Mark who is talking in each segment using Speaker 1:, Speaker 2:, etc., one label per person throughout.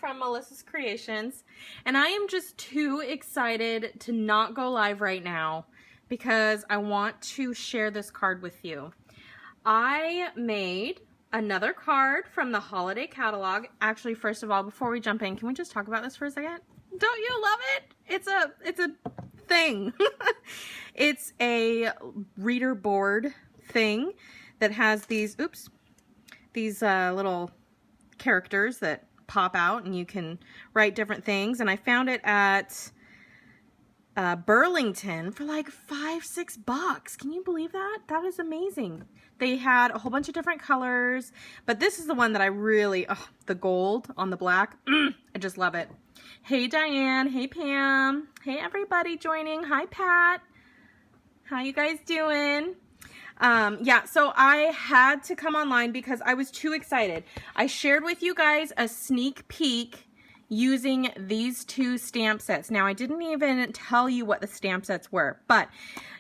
Speaker 1: from Melissa's Creations, and I am just too excited to not go live right now because I want to share this card with you. I made another card from the holiday catalog. Actually, first of all, before we jump in, can we just talk about this for a second? Don't you love it? It's a thing. It's a reader board thing that has these, these little characters that pop out and you can write different things. And I found it at Burlington for like $5-6. Can you believe that? That is amazing. They had a whole bunch of different colors, but this is the one that I really, the gold on the black, I just love it. Hey Diane, hey Pam, hey everybody joining, hi Pat, how you guys doing? Yeah, so I had to come online because I was too excited. I shared with you guys a sneak peek using these two stamp sets. Now, I didn't even tell you what the stamp sets were, but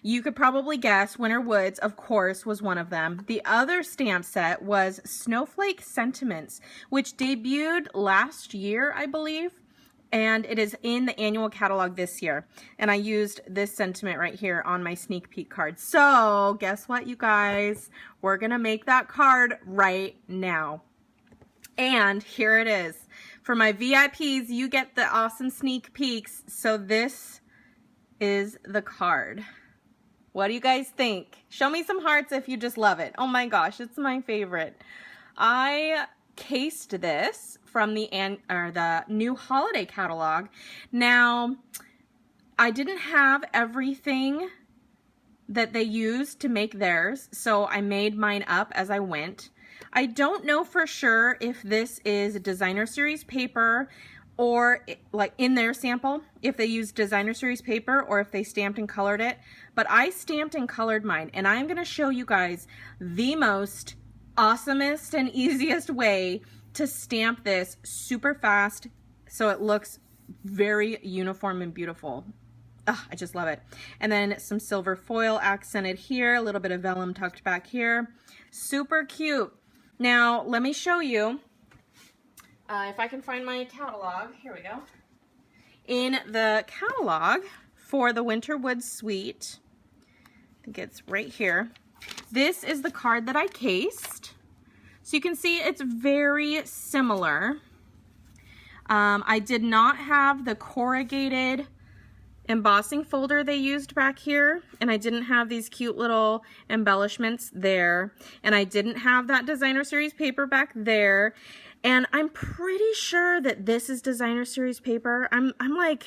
Speaker 1: you could probably guess Winter Woods, of course, was one of them. The other stamp set was Snowflake Sentiments, which debuted last year, I believe, and it is in the annual catalog this year. And I used this sentiment right here on my sneak peek card. So guess what, you guys? We're gonna make that card right now. And here it is. For my VIPs, you get the awesome sneak peeks. So this is the card. What do you guys think? Show me some hearts if you just love it. Oh my gosh, it's my favorite. I cased this from the new holiday catalog. Now, I didn't have everything that they used to make theirs, so I made mine up as I went. I don't know for sure if this is designer series paper or like in their sample, if they used designer series paper or if they stamped and colored it, but I stamped and colored mine, and I'm gonna show you guys the most awesomest and easiest way to stamp this super fast so it looks very uniform and beautiful. I just love it. And then some silver foil accented here, a little bit of vellum tucked back here. Super cute. Now, let me show you, if I can find my catalog. Here we go. In the catalog for the Winter Woods Suite, I think it's right here. This is the card that I cased. So you can see it's very similar. I did not have the corrugated embossing folder they used back here, and I didn't have these cute little embellishments there, and I didn't have that designer series paper back there, and I'm pretty sure that this is designer series paper. I'm like,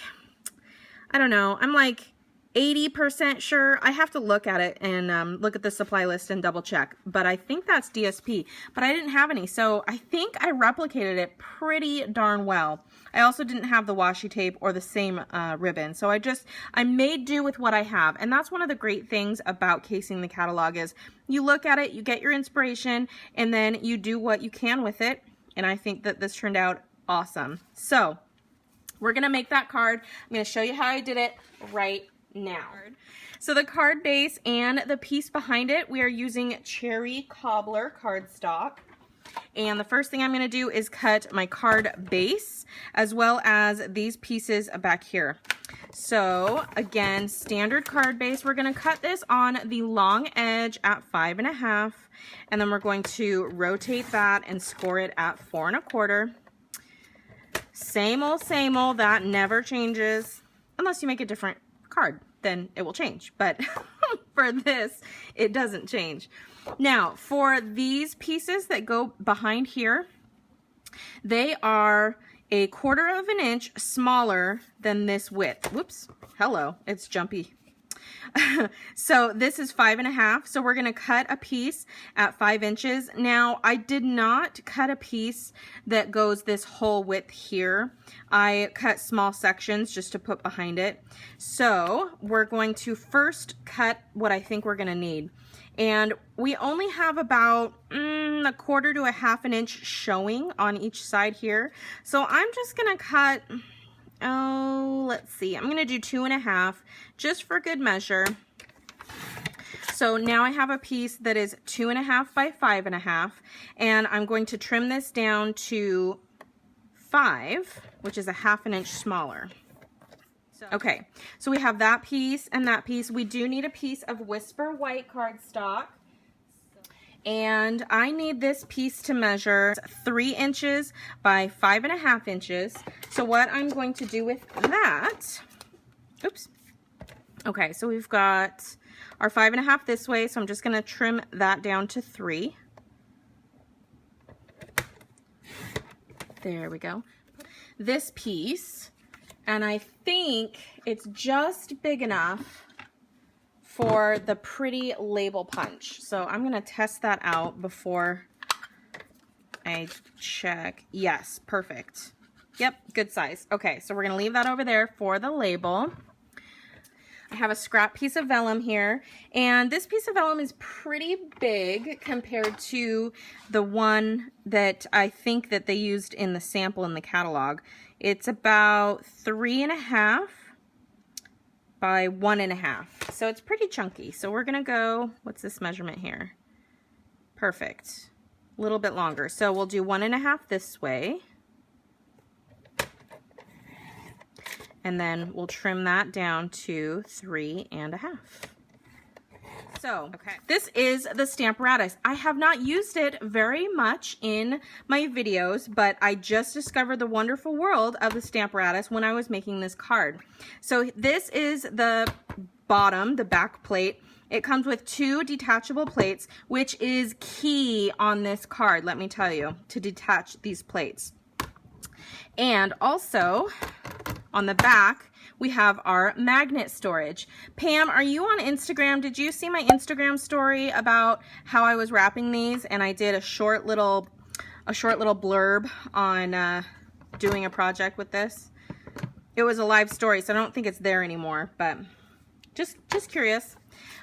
Speaker 1: I don't know, I'm like 80% sure. I have to look at it and look at the supply list and double check, but I think that's DSP, but I didn't have any, so I think I replicated it pretty darn well. I also didn't have the washi tape or the same ribbon, so I made do with what I have, and that's one of the great things about casing the catalog is you look at it, you get your inspiration, and then you do what you can with it, and I think that this turned out awesome. So we're gonna make that card. I'm gonna show you how I did it right now. So the card base and the piece behind it, we are using Cherry Cobbler cardstock. And the first thing I'm going to do is cut my card base as well as these pieces back here. So again, standard card base, we're going to cut this on the long edge at 5.5, and then we're going to rotate that and score it at 4 1/4. Same old, that never changes unless you make a different card, then it will change, but for this it doesn't change. Now for these pieces that go behind here, they are 1/4 inch smaller than this width. Whoops, hello, it's jumpy. So this is 5.5, so we're going to cut a piece at 5 inches. Now I did not cut a piece that goes this whole width here. I cut small sections just to put behind it. So we're going to first cut what I think we're going to need, and we only have about 1/4 to 1/2 inch showing on each side here, so I'm just going to cut, let's see, I'm going to do 2.5 just for good measure. So now I have a piece that is 2.5 by 5.5, and I'm going to trim this down to 5, which is a 1/2 inch smaller. Okay, so we have that piece and that piece. We do need a piece of Whisper white cardstock. And I need this piece to measure 3 inches by 5.5 inches. So what I'm going to do with that, oops. Okay, so we've got our 5.5 this way, so I'm just gonna trim that down to 3. There we go. This piece, and I think it's just big enough for the pretty label punch. So I'm gonna test that out before I check. Yes, perfect. Yep, good size. Okay, so we're gonna leave that over there for the label. I have a scrap piece of vellum here, and this piece of vellum is pretty big compared to the one that I think that they used in the sample in the catalog. It's about 3.5 by 1.5, so it's pretty chunky. So we're gonna go, what's this measurement here? Perfect, a little bit longer. So we'll do 1.5 this way. And then we'll trim that down to 3.5. So, okay, this is the Stamparatus. I have not used it very much in my videos, but I just discovered the wonderful world of the Stamparatus when I was making this card. So this is the bottom, the back plate. It comes with 2 detachable plates, which is key on this card, let me tell you, to detach these plates. And also, on the back, we have our magnet storage. Pam, are you on Instagram? Did you see my Instagram story about how I was wrapping these? And I did a short little blurb on doing a project with this. It was a live story, so I don't think it's there anymore, but just curious.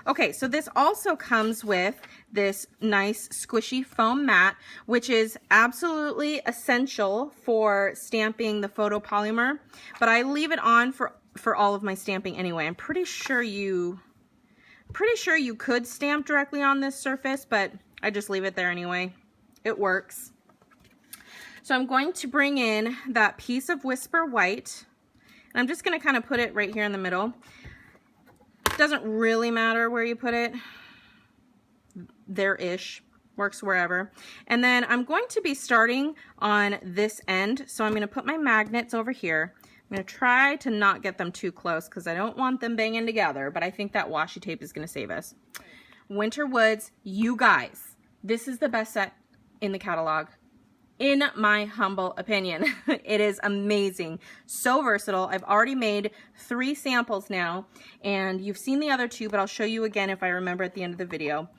Speaker 1: Okay, so this also comes with this nice squishy foam mat, which is absolutely essential for stamping the photopolymer, but I leave it on for all of my stamping anyway. I'm pretty sure you could stamp directly on this surface, but I just leave it there anyway. It works. So I'm going to bring in that piece of Whisper white, and I'm just going to kind of put it right here in the middle. Doesn't really matter where you put it, there-ish, works wherever. And then I'm going to be starting on this end, so I'm going to put my magnets over here. I'm going to try to not get them too close because I don't want them banging together, but I think that washi tape is going to save us. Winter Woods, you guys, this is the best set in the catalog. In my humble opinion. It is amazing, so versatile. I've already made 3 samples now, and you've seen the other 2, but I'll show you again if I remember at the end of the video.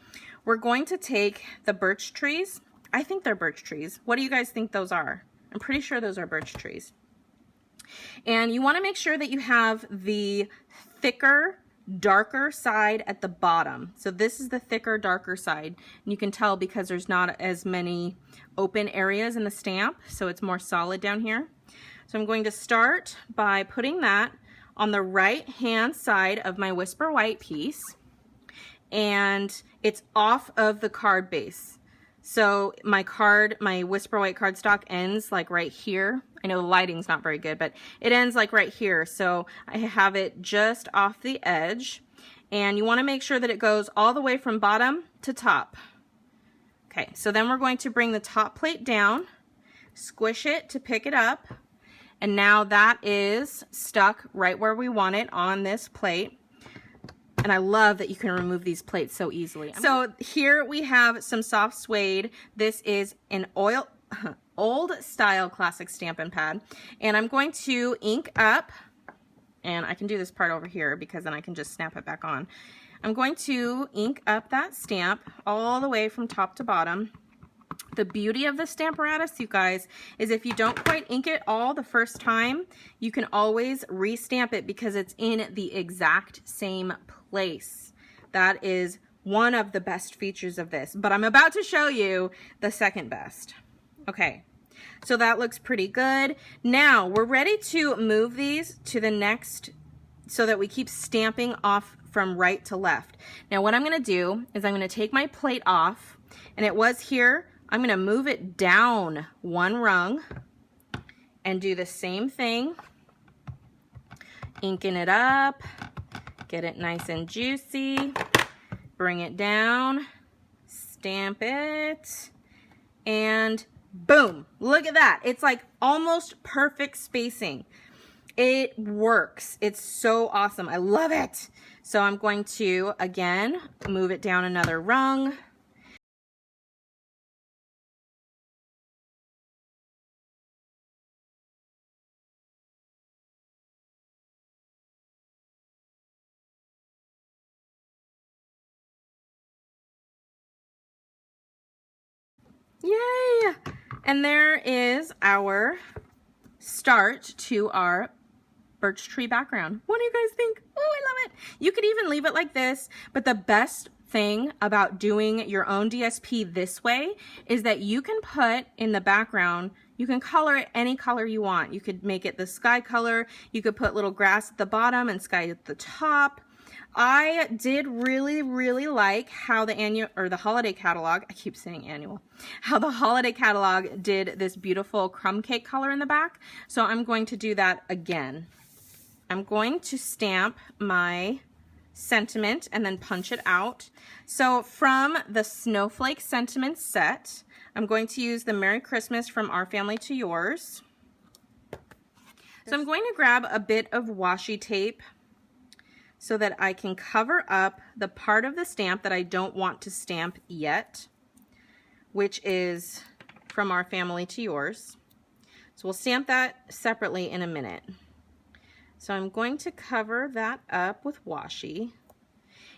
Speaker 1: We're going to take the birch trees. I think they're birch trees. What do you guys think those are? I'm pretty sure those are birch trees. And you want to make sure that you have the thicker, darker side at the bottom. So this is the thicker, darker side. And you can tell because there's not as many open areas in the stamp, so it's more solid down here. So I'm going to start by putting that on the right hand side of my Whisper white piece, and it's off of the card base. So my Whisper white cardstock ends like right here. I know the lighting's not very good, but it ends like right here. So I have it just off the edge, and you want to make sure that it goes all the way from bottom to top. Okay, so then we're going to bring the top plate down, squish it to pick it up, and now that is stuck right where we want it on this plate. And I love that you can remove these plates so easily. So here we have some soft suede. This is an old style classic Stampin' pad, and I'm going to ink up, and I can do this part over here because then I can just snap it back on. I'm going to ink up that stamp all the way from top to bottom. The beauty of the Stamparatus, you guys, is if you don't quite ink it all the first time, you can always restamp it because it's in the exact same place. That is one of the best features of this, but I'm about to show you the second best. Okay, so that looks pretty good. Now we're ready to move these to the next so that we keep stamping off from right to left. Now what I'm going to do is I'm going to take my plate off, and it was here. I'm going to move it down 1 rung, and do the same thing. Inking it up, get it nice and juicy, bring it down, stamp it, and boom, look at that. It's like almost perfect spacing. It works. It's so awesome. I love it. So I'm going to, again, move it down another rung. Yay! And there is our start to our birch tree background. What do you guys think? Oh, I love it. You could even leave it like this, but the best thing about doing your own DSP this way is that you can put in the background, you can color it any color you want. You could make it the sky color. You could put little grass at the bottom and sky at the top. I did really like how the annual or the holiday catalog, I keep saying annual, how the holiday catalog did this beautiful crumb cake color in the back. So I'm going to do that again. I'm going to stamp my sentiment and then punch it out. So from the Snowflake Sentiment set, I'm going to use the Merry Christmas from Our Family to Yours. So I'm going to grab a bit of washi tape so that I can cover up the part of the stamp that I don't want to stamp yet, which is from Our Family to Yours. So we'll stamp that separately in a minute. So I'm going to cover that up with washi.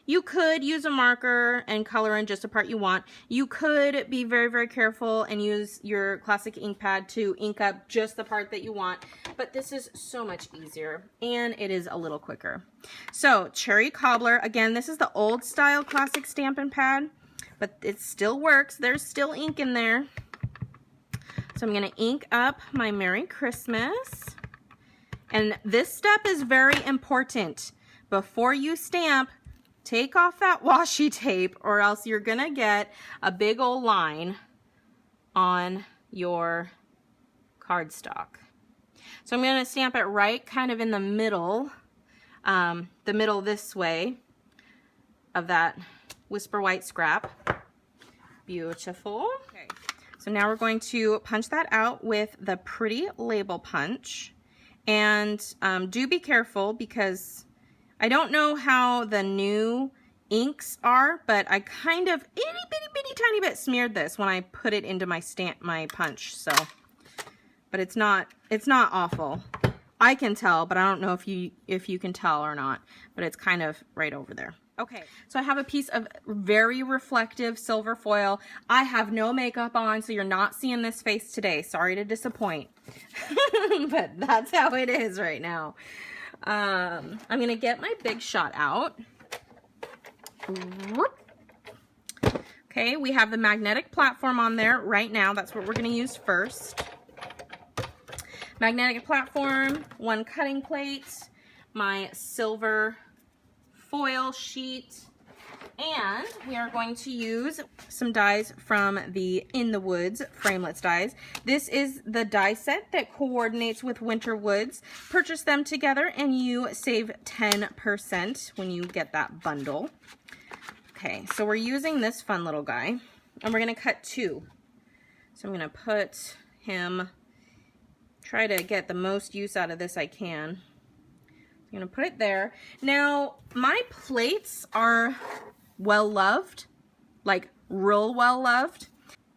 Speaker 1: You could use a marker and color in just the part you want. You could be very careful and use your classic ink pad to ink up just the part that you want, but this is so much easier and it is a little quicker. So Cherry Cobbler, again, this is the old style classic Stampin' pad, but it still works. There's still ink in there. So I'm gonna ink up my Merry Christmas. And this step is very important. Before you stamp, take off that washi tape or else you're gonna get a big old line on your cardstock. So I'm gonna stamp it right kind of in the middle this way of that Whisper White scrap. Beautiful. Okay. So now we're going to punch that out with the Pretty Label Punch. And do be careful because I don't know how the new inks are, but I kind of itty tiny bit smeared this when I put it into my punch. So, but it's not awful. I can tell, but I don't know if you can tell or not, but it's kind of right over there. Okay, so I have a piece of very reflective silver foil. I have no makeup on, so you're not seeing this face today. Sorry to disappoint, but that's how it is right now. I'm gonna get my Big Shot out. Okay, we have the magnetic platform on there right now. That's what we're gonna use first. Magnetic platform, one cutting plate, my silver foil sheet, and we are going to use some dies from the In the Woods Framelits dies. This is the die set that coordinates with Winter Woods. Purchase them together and you save 10% when you get that bundle. Okay, so we're using this fun little guy and we're gonna cut two. So I'm gonna put him, try to get the most use out of this I can. I'm gonna put it there. Now, my plates are well-loved, like real well-loved.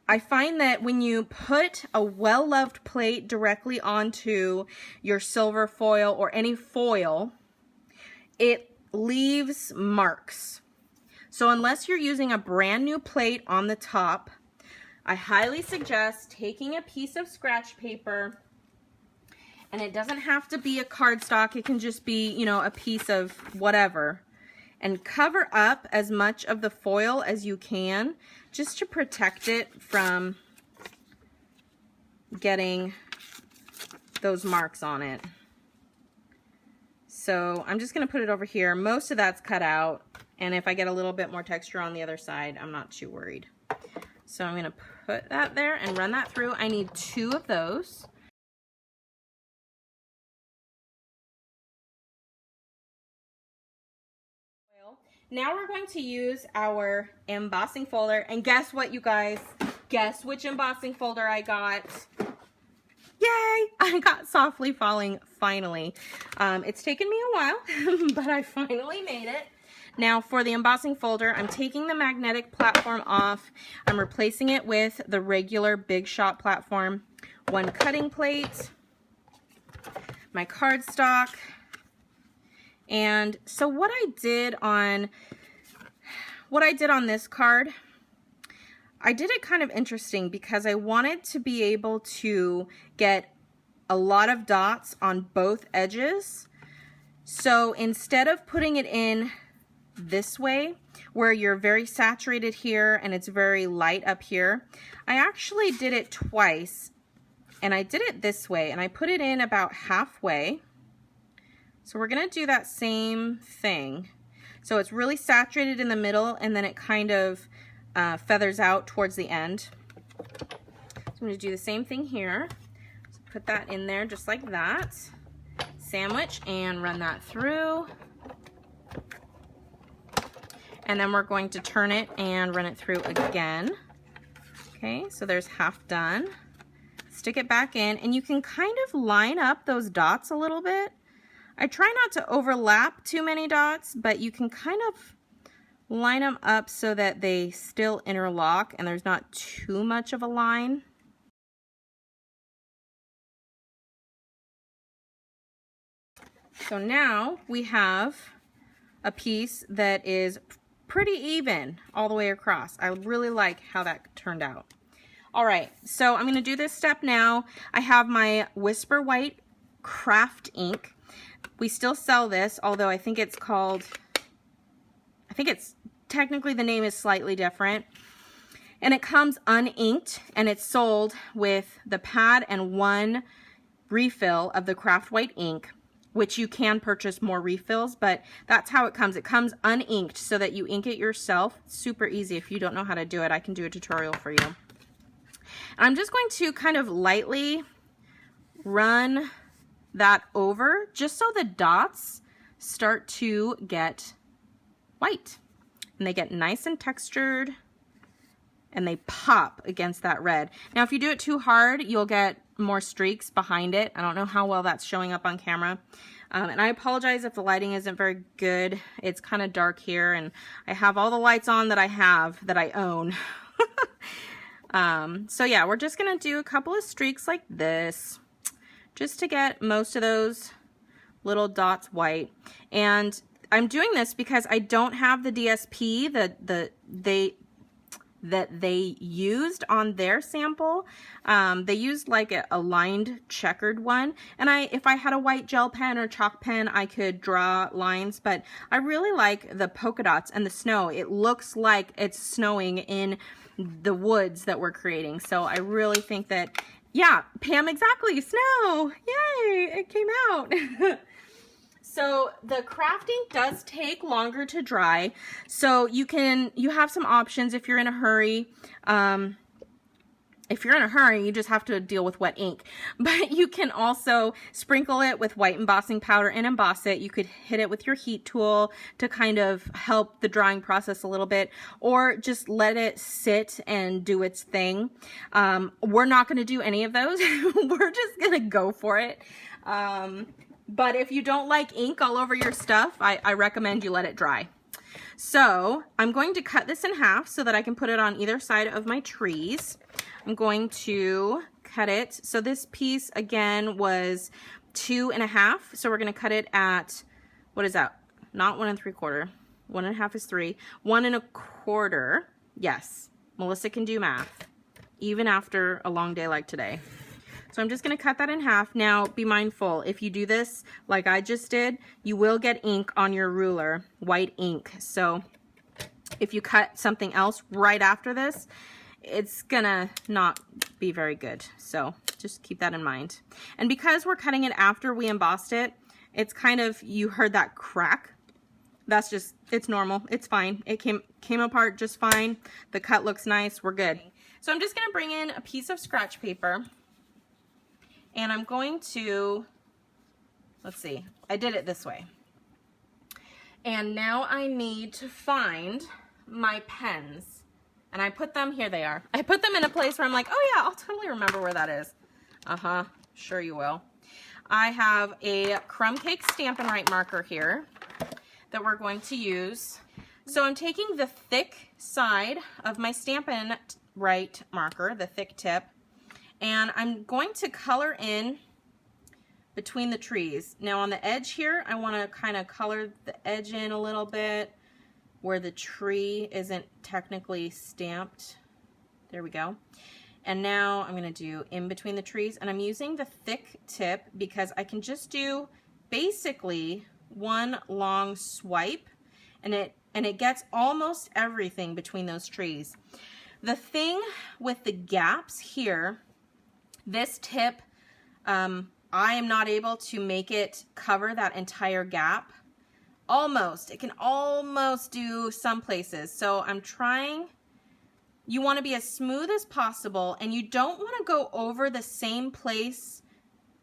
Speaker 1: I find that when you put a well-loved plate directly onto your silver foil or any foil, it leaves marks. So unless you're using a brand new plate on the top, I highly suggest taking a piece of scratch paper. And it doesn't have to be a cardstock. It can just be, you know, a piece of whatever. And cover up as much of the foil as you can just to protect it from getting those marks on it. So I'm just going to put it over here. Most of that's cut out. And if I get a little bit more texture on the other side, I'm not too worried. So I'm going to put that there and run that through. I need two of those. Now we're going to use our embossing folder, and guess what, you guys? Guess which embossing folder I got? Yay! I got Softly Falling finally. It's taken me a while, but I finally made it. Now for the embossing folder, I'm taking the magnetic platform off. I'm replacing it with the regular Big Shot platform. One cutting plate, my cardstock, and so what I did on this card, I did it kind of interesting because I wanted to be able to get a lot of dots on both edges. So instead of putting it in this way, where you're very saturated here and it's very light up here, I actually did it twice, and I did it this way, and I put it in about halfway. So we're gonna do that same thing. So it's really saturated in the middle, and then it kind of feathers out towards the end. So I'm gonna do the same thing here. So put that in there just like that. Sandwich and run that through. And then we're going to turn it and run it through again. Okay, so there's half done. Stick it back in, and you can kind of line up those dots a little bit. I try not to overlap too many dots, but you can kind of line them up so that they still interlock and there's not too much of a line. So now we have a piece that is pretty even all the way across. I really like how that turned out. All right, so I'm going to do this step now. I have my Whisper White craft ink. We still sell this, although I think it's technically the name is slightly different. And it comes uninked, and it's sold with the pad and one refill of the craft white ink, which you can purchase more refills, but that's how it comes. It comes uninked so that you ink it yourself. It's super easy. If you don't know how to do it, I can do a tutorial for you. And I'm just going to kind of lightly run that over just so the dots start to get white. And they get nice and textured, and they pop against that red. Now, if you do it too hard, you'll get more streaks behind it. I don't know how well that's showing up on camera. And I apologize if the lighting isn't very good. It's kind of dark here, and I have all the lights on that I own. So yeah, we're just gonna do a couple of streaks like this, just to get most of those little dots white. And I'm doing this because I don't have the DSP that they used on their sample. They used like a lined checkered one, and if I had a white gel pen or chalk pen, I could draw lines, but I really like the polka dots and the snow. It looks like it's snowing in the woods that we're creating. So I really think that, yeah, Pam, exactly, snow, yay, it came out. So the crafting does take longer to dry, so you have some options if you're in a hurry. If you're in a hurry, you just have to deal with wet ink. But you can also sprinkle it with white embossing powder and emboss it. You could hit it with your heat tool to kind of help the drying process a little bit, or just let it sit and do its thing. We're not going to do any of those. We're just going to go for it. But if you don't like ink all over your stuff, I recommend you let it dry. So I'm going to cut this in half so that I can put it on either side of my trees. I'm going to cut it. So this piece again was 2.5. So we're going to cut it at, what is that? Not 1 3/4. 1.5 is 3. 1 1/4. Yes, Melissa can do math, even after a long day like today. So I'm just going to cut that in half. Now, be mindful, if you do this like I just did, you will get ink on your ruler, white ink. So if you cut something else right after this, it's gonna not be very good. So just keep that in mind. And because we're cutting it after we embossed it, it's kind of, you heard that crack. That's just, it's normal. It's fine. It came apart just fine. The cut looks nice. We're good. So I'm just gonna bring in a piece of scratch paper, and I'm going to, let's see, I did it this way. And now I need to find my pens. And I put them, here they are. I put them in a place where I'm like, oh yeah, I'll totally remember where that is. Uh-huh, sure you will. I have a crumb cake Stampin' Right marker here that we're going to use. So I'm taking the thick side of my Stampin' Right marker, the thick tip, and I'm going to color in between the trees. Now on the edge here, I want to kind of color the edge in a little bit where the tree isn't technically stamped. There we go. And now I'm going to do in between the trees, and I'm using the thick tip because I can just do basically one long swipe, and it gets almost everything between those trees. The thing with the gaps here, this tip, I am not able to make it cover that entire gap. Almost. It can almost do some places. So I'm trying. You want to be as smooth as possible, and you don't want to go over the same place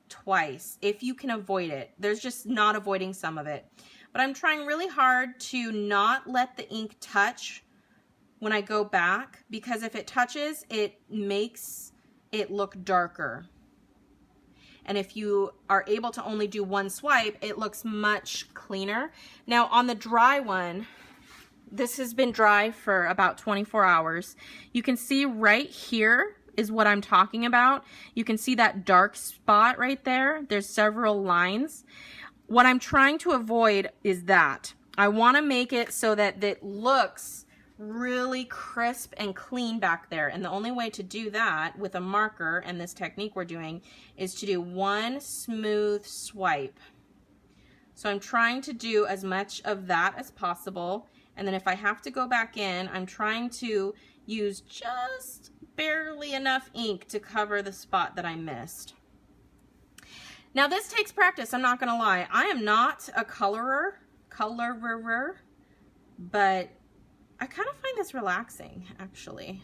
Speaker 1: twice if you can avoid it. There's just not avoiding some of it. But I'm trying really hard to not let the ink touch when I go back, because if it touches, it makes it look darker. And if you are able to only do one swipe, it looks much cleaner. Now on the dry one, this has been dry for about 24 hours. You can see right here is what I'm talking about. You can see that dark spot right there. There's several lines. What I'm trying to avoid is that. I want to make it so that it looks really crisp and clean back there, and the only way to do that with a marker and this technique we're doing is to do one smooth swipe. So I'm trying to do as much of that as possible, and then if I have to go back in, I'm trying to use just barely enough ink to cover the spot that I missed. Now this takes practice, I'm not gonna lie. I am not a colorer, but I kind of find this relaxing, actually.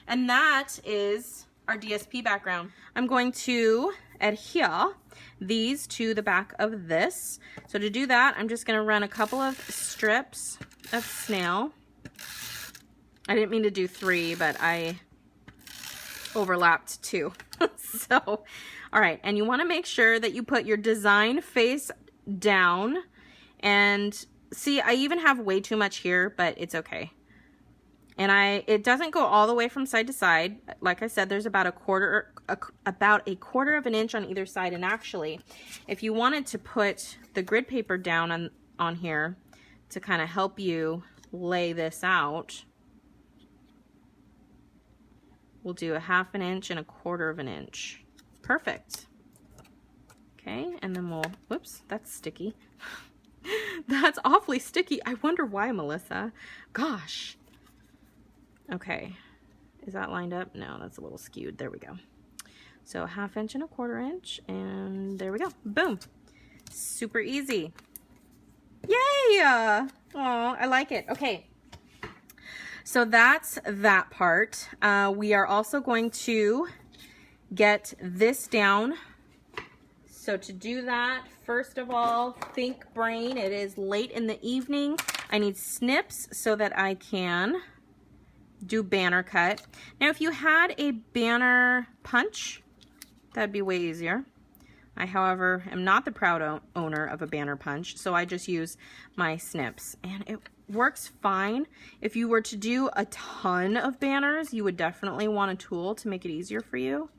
Speaker 1: And that is our DSP background. I'm going to adhere these to the back of this. So to do that, I'm just going to run a couple of strips of snail. I didn't mean to do 3, but I overlapped 2. So, all right, and you want to make sure that you put your design face down. And see, I even have way too much here, but it's okay. And it doesn't go all the way from side to side. Like I said, there's about a quarter of an inch on either side. And actually, if you wanted to put the grid paper down on here to kind of help you lay this out, we'll do a 1/2 inch and a 1/4 inch. Perfect. Okay, and then we'll, whoops, that's sticky. That's awfully sticky. I wonder why, Melissa. Gosh. Okay, is that lined up? No, that's a little skewed. There we go. So 1/2 inch and a 1/4 inch, and there we go. Boom. Super easy. Yay! Oh, I like it. Okay, so that's that part. We are also going to get this down. So to do that, first of all, think brain. It is late in the evening. I need snips so that I can do banner cut. Now if you had a banner punch, that'd be way easier. I, however, am not the proud owner of a banner punch, so I just use my snips, and it works fine. If you were to do a ton of banners, you would definitely want a tool to make it easier for you.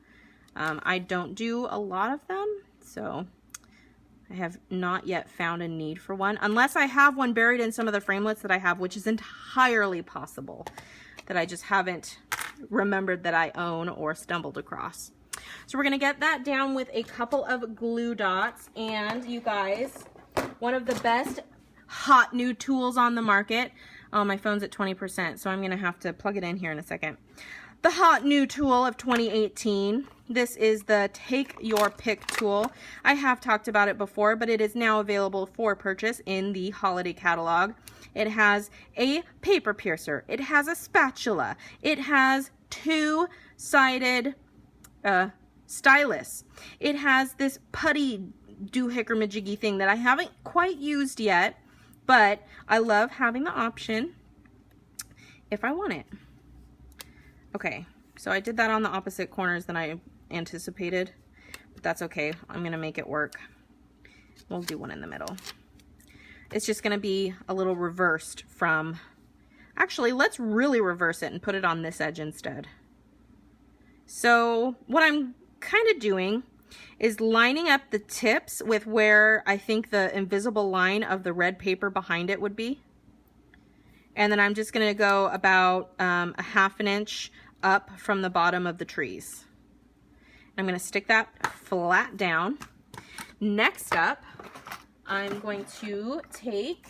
Speaker 1: I don't do a lot of them, so I have not yet found a need for one, unless I have one buried in some of the framelits that I have, which is entirely possible, that I just haven't remembered that I own or stumbled across. So we're gonna get that down with a couple of glue dots, and you guys, one of the best hot new tools on the market. Oh, my phone's at 20%, so I'm gonna have to plug it in here in a second. The hot new tool of 2018 This is the Take Your Pick tool. I have talked about it before, but it is now available for purchase in the holiday catalog. It has a paper piercer. It has a spatula. It has two-sided stylus. It has this putty doohickey-majiggy thing that I haven't quite used yet, but I love having the option if I want it. Okay, so I did that on the opposite corners than I anticipated, but that's okay. I'm gonna make it work. We'll do one in the middle. It's just gonna be a little reversed from, actually, let's really reverse it and put it on this edge instead. So what I'm kind of doing is lining up the tips with where I think the invisible line of the red paper behind it would be. And then I'm just gonna go about a ½ inch up from the bottom of the trees. I'm going to stick that flat down. Next up, I'm going to take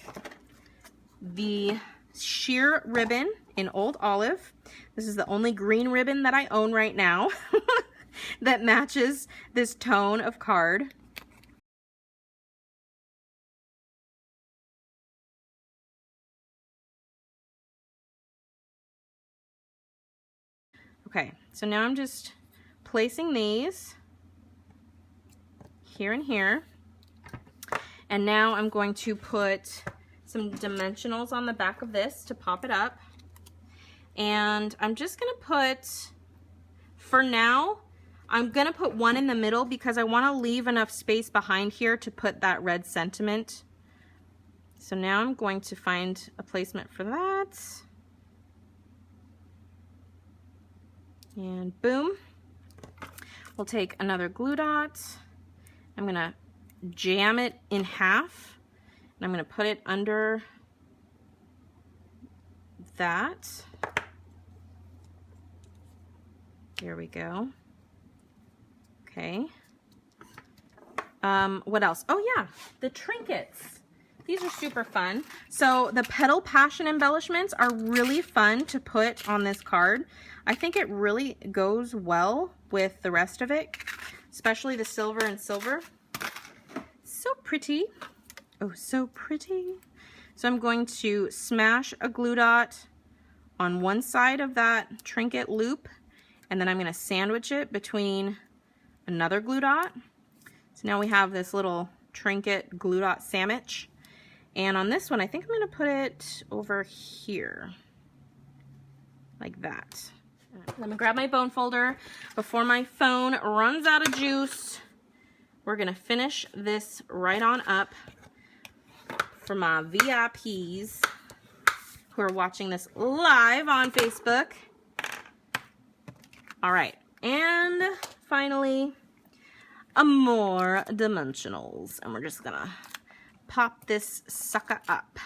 Speaker 1: the sheer ribbon in Old Olive. This is the only green ribbon that I own right now that matches this tone of card. Okay, so now I'm just placing these here and here, and now I'm going to put some dimensionals on the back of this to pop it up, and I'm just gonna put, for now, I'm gonna put one in the middle because I want to leave enough space behind here to put that red sentiment. So now I'm going to find a placement for that, and boom. We'll take another glue dot. I'm gonna jam it in half, and I'm gonna put it under that. There we go. Okay. What else? Oh yeah, the trinkets. These are super fun. So the Petal Passion embellishments are really fun to put on this card. I think it really goes well with the rest of it, especially the silver and silver. So pretty. Oh, so pretty. So I'm going to smash a glue dot on one side of that trinket loop, and then I'm going to sandwich it between another glue dot. So now we have this little trinket glue dot sandwich. And on this one, I think I'm going to put it over here, like that. Let me grab my bone folder before my phone runs out of juice. We're going to finish this right on up for my VIPs who are watching this live on Facebook. All right, and finally, more dimensionals. And we're just going to pop this sucker up.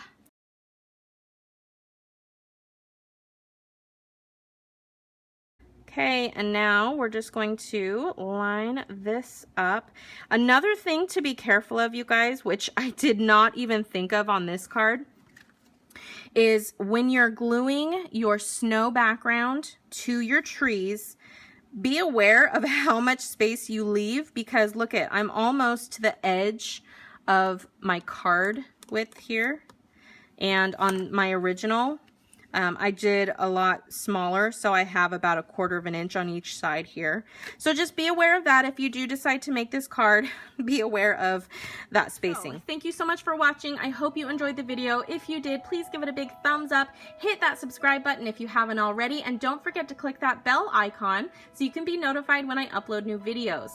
Speaker 1: Okay, and now we're just going to line this up. Another thing to be careful of, you guys, which I did not even think of on this card, is when you're gluing your snow background to your trees, be aware of how much space you leave, because look at, I'm almost to the edge of my card width here, and on my original I did a lot smaller, so I have about 1/4 inch on each side here. So just be aware of that. If you do decide to make this card, be aware of that spacing. So, thank you so much for watching. I hope you enjoyed the video. If you did, please give it a big thumbs up, hit that subscribe button if you haven't already, and don't forget to click that bell icon so you can be notified when I upload new videos.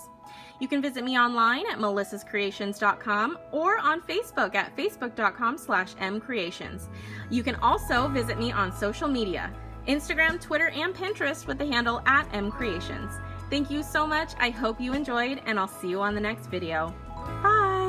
Speaker 1: You can visit me online at melissascreations.com or on Facebook at facebook.com/MKre8tions. You can also visit me on social media, Instagram, Twitter, and Pinterest with the handle at MKre8tions. Thank you so much. I hope you enjoyed, and I'll see you on the next video. Bye!